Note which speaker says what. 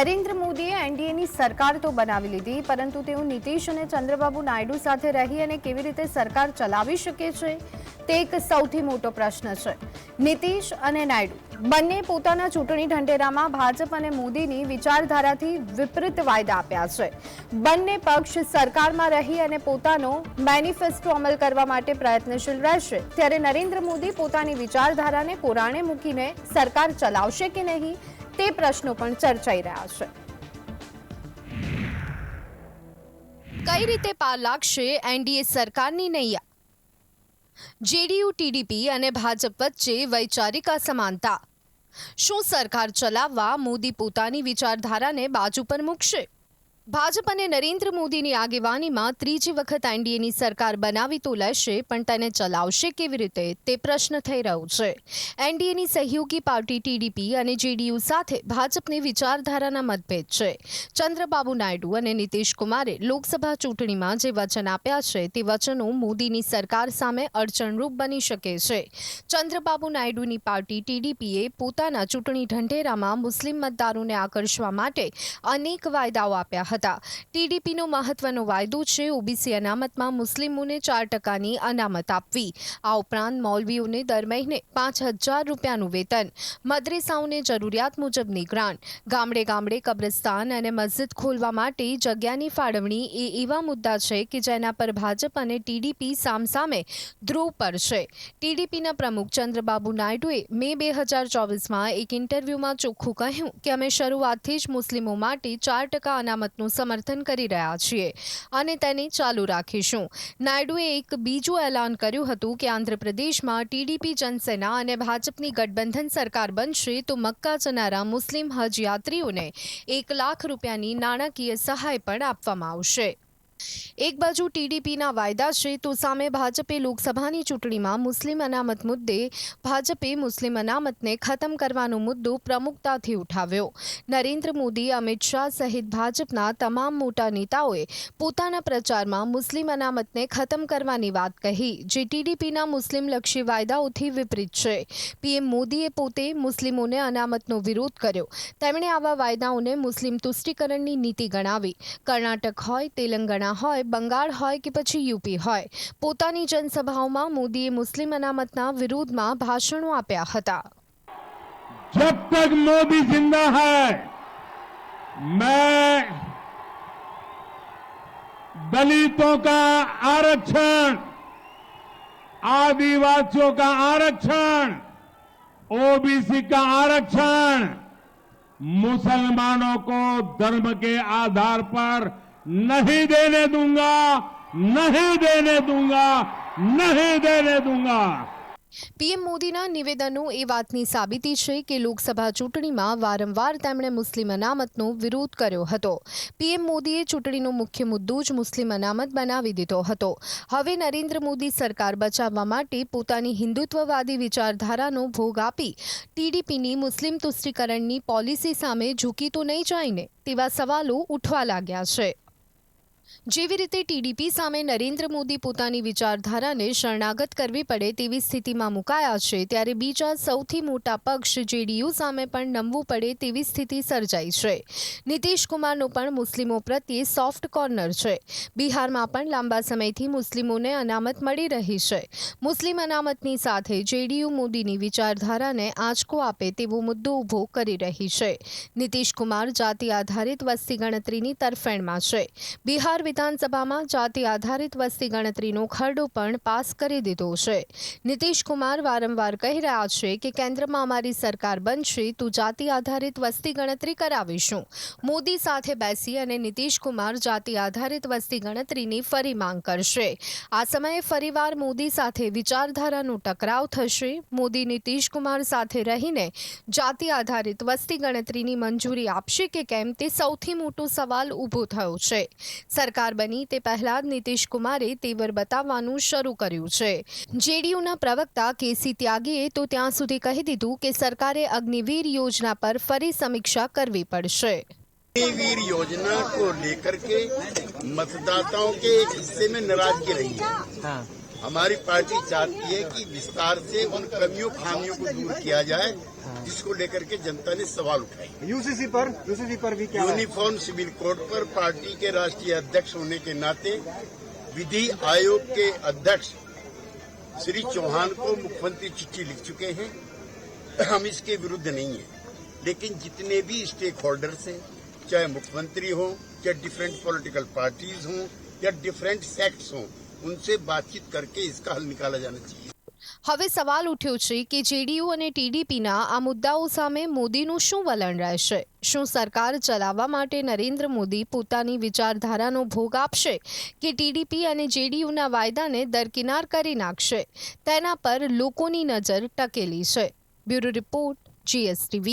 Speaker 1: નરેન્દ્ર મોદીએ એનડીએની સરકાર તો બનાવી લીધી, પરંતુ તેઓ નીતિશ અને ચંદ્રબાબુ નાયડુ સાથે રહી અને કેવી રીતે સરકાર ચલાવી શકે છે તે એક સૌથી મોટો પ્રશ્ન છે। નીતિશ અને નાયડુ બંને પોતાના ચૂંટણી ઢંઢેરામાં ભાજપ અને મોદીની વિચારધારાથી વિપરીત વાયદા આપ્યા છે। બંને પક્ષ સરકારમાં રહી અને પોતાનો મેનિફેસ્ટો અમલ કરવા માટે પ્રયત્નશીલ રહેશે, ત્યારે નરેન્દ્ર મોદી પોતાની વિચારધારાને કોરાણે મૂકીને સરકાર ચલાવશે કે નહીં તે પ્રશ્નો પણ ચર્ચાઈ રહ્યા છે। કઈ રીતે પાર લાગશે એનડીએ સરકારની નૈયા? જેડીયુ ટીડીપી અને ભાજપ વચ્ચે વૈચારિક અસમાનતા। શું સરકાર ચલાવવા મોદી પોતાની વિચારધારાને બાજુ પર મૂકશે? ભાજપ અને નરેન્દ્ર મોદીની આગેવાનીમાં ત્રીજી વખત એનડીએની સરકાર બનાવી તો લેશે, પણ તેને ચલાવશે કેવી રીતે તે પ્રશ્ન થઈ રહ્યો છે। એનડીએની સહયોગી પાર્ટી ટીડીપી અને જેડીયુ સાથે ભાજપની વિચારધારાના મતભેદ છે। ચંદ્રબાબુ નાયડુ અને નીતિશ કુમારે લોકસભા ચૂંટણીમાં જે વચન આપ્યા છે તે વચનો મોદીની સરકાર સામે અડચણરૂપ બની શકે છે। ચંદ્રબાબુ નાયડુની પાર્ટી ટીડીપીએ પોતાના ચૂંટણી ઢંઢેરામાં મુસ્લિમ મતદારોને આકર્ષવા માટે અનેક વાયદાઓ આપ્યા હતા। ટીડીપીનો મહત્વનો વાયદો છે ઓબીસી અનામતમાં મુસ્લિમોને 4%ની અનામત આપવી। આ ઉપરાંત મૌલવીઓને દર મહિને 5,000 રૂપિયાનું વેતન, મદ્રેસાઓને જરૂરિયાત મુજબની ગ્રાન્ટ, ગામડે ગામડે કબ્રસ્તાન અને મસ્જિદ ખોલવા માટે જગ્યાની ફાળવણી એ એવા મુદ્દા છે કે જેના પર ભાજપ અને ટીડીપી સામસામે ધ્રુવ પર છે। ટીડીપીના પ્રમુખ ચંદ્રબાબુ નાયડુએ મે 2024માં એક ઇન્ટરવ્યુમાં ચોખ્ખું કહ્યું કે અમે શરૂઆતથી જ મુસ્લિમો માટે 4% અનામતનું સમર્થન કરી રહ્યા છીએ અને તેને ચાલુ રાખીશું। નાયડુએ એક બીજું એલાન કર્યું હતું કે આંધ્રપ્રદેશમાં ટીડીપી જનસેના અને ભાજપની ગઠબંધન સરકાર બનશે તો મક્કા જનારા મુસ્લિમ હજ યાત્રીઓને 1 લાખ રૂપિયાની નાણાકીય સહાય પણ આપવામાં આવશે। એક બાજુ ટીડીપીના વાયદા છે તો સામે ભાજપે લોકસભાની ચૂંટણીમાં મુસ્લિમ અનામત મુદ્દે ભાજપે મુસ્લિમ અનામતને ખતમ કરવાનો મુદ્દો પ્રમુખતાથી ઉઠાવ્યો। નરેન્દ્ર મોદી, અમિત શાહ સહિત ભાજપના તમામ મોટા નેતાઓએ પોતાના પ્રચારમાં મુસ્લિમ અનામતને ખતમ કરવાની વાત કહી, જે ટીડીપીના મુસ્લિમલક્ષી વાયદાઓથી વિપરીત છે। પીએમ મોદીએ પોતે મુસ્લિમોને અનામતનો વિરોધ કર્યો। તેમણે આવા વાયદાઓને મુસ્લિમ તુષ્ટિકરણની નીતિ ગણાવી। કર્ણાટક હોય, તેલંગાણા હોય, બંગાળ હોય કે પછી યુપી હોય, પોતાની જનસભાઓમાં મોદીએ મુસ્લિમ અનામતના વિરોધમાં ભાષણો આપ્યા હતા।
Speaker 2: जब तक मोदी जिंदा है मैं दलितों का आरक्षण, आदिवासियों का आरक्षण, ओबीसी का आरक्षण, मुसलमानों को धर्म के आधार पर नहीं देने दूंगा, नहीं देने दूंगा, नहीं देने दूंगा।
Speaker 1: પીએમ મોદીના નિવેદનો એ વાતની સાબિતી છે કે લોકસભા ચૂંટણીમાં વારંવાર તેમણે મુસ્લિમ અનામતનો વિરોધ કર્યો હતો। પીએમ મોદીએ ચૂંટણીનો મુખ્ય મુદ્દો જ મુસ્લિમ અનામત બનાવી દીધો હતો। હવે નરેન્દ્ર મોદી સરકાર બચાવવા માટે પોતાની હિન્દુત્વવાદી વિચારધારાનો ભોગ આપી ટીડીપીની મુસ્લિમ તુષ્ટિકરણની પોલિસી સામે ઝૂકી તો નહીં જાય ને તેવા સવાલો ઉઠવા લાગ્યા છે। જેવી રીતે ટીડીપી સામે નરેન્દ્ર મોદી પોતાની વિચારધારાને શરણાગત કરવી પડે તેવી સ્થિતિમાં મુકાયા છે, ત્યારે બીજા સૌથી મોટા પક્ષ જેડીયુ સામે પણ નમવું પડે તેવી સ્થિતિ સર્જાઈ છે। નીતિશ કુમારનો પણ મુસ્લિમો પ્રત્યે સોફ્ટ કોર્નર છે। બિહારમાં પણ લાંબા સમયથી મુસ્લિમોને અનામત મળી રહી છે। મુસ્લિમ અનામતની સાથે જેડીયુ મોદીની વિચારધારાને આંચકો આપે તેવો મુદ્દો ઊભો કરી રહી છે। નીતિશ કુમાર જાતિ આધારિત વસ્તી ગણતરીની તરફેણમાં છે। બિહાર વિધાનસભામાં જાતિ આધારિત વસ્તી ગણતરીનો ખરડો પણ પાસ કરી દીધો છે। નીતિશ કુમાર વારંવાર કહી રહ્યા છે કે કેન્દ્રમાં અમારી સરકાર બનશે તો જાતિ આધારિત વસ્તી ગણતરી કરાવીશું। મોદી સાથે બેસી અને નીતિશ કુમાર જાતિ આધારિત વસ્તી ગણતરીની ફરી માંગ કરશે। આ સમયે ફરીવાર મોદી સાથે વિચારધારાનો ટકરાવ થશે। મોદી નીતિશ કુમાર સાથે રહીને જાતિ આધારિત વસ્તી ગણતરીની મંજૂરી આપશે કે કેમ તે સૌથી મોટો સવાલ ઊભો થયો છે। સરકાર બની તે પહેલા જ નીતિશ કુમારે તેવર બતાવવાનું શરૂ કર્યું છે। જેડીયુના પ્રવક્તા કેસી ત્યાગીએ તો ત્યાં સુધી કહી દીધું કે સરકારે અગ્નિવીર યોजना પર ફરી સમીક્ષા કરવી પડશે।
Speaker 3: अग्निवीर योजना को लेकर के मतदाताओं के एक हिस्से में नाराजगी रही है। हमारी पार्टी चाहती है कि विस्तार से उन कमियों खामियों को दूर किया जाए, जिसको लेकर के जनता ने सवाल उठाए।
Speaker 4: यूसीसी पर भी क्या है?
Speaker 3: यूनिफॉर्म सिविल कोड पर पार्टी के राष्ट्रीय अध्यक्ष होने के नाते विधि आयोग के अध्यक्ष श्री चौहान को मुख्यमंत्री चिट्ठी लिख चुके हैं। हम इसके विरुद्ध नहीं है, लेकिन जितने भी स्टेक होल्डर्स हैं, चाहे मुख्यमंत्री हो, चाहे डिफरेंट पॉलिटिकल पार्टीज हों या डिफरेंट सेक्ट्स हों, उनसे बातचीत करके इसका हल निकाला जाना चाहिए।
Speaker 1: હવે સવાલ ઉઠ્યો છે કે જેડીયુ અને ટીડીપીના આ મુદ્દાઓ સામે મોદીનું શું વલણ રહેશે? શું સરકાર ચલાવવા માટે નરેન્દ્ર મોદી પોતાની વિચારધારાનો ભોગ આપશે કે ટીડીપી અને જેડીયુના વાયદાને દરકિનાર કરી નાખશે? તેના પર લોકોની નજર ટકેલી છે. Bureau report, GSTV.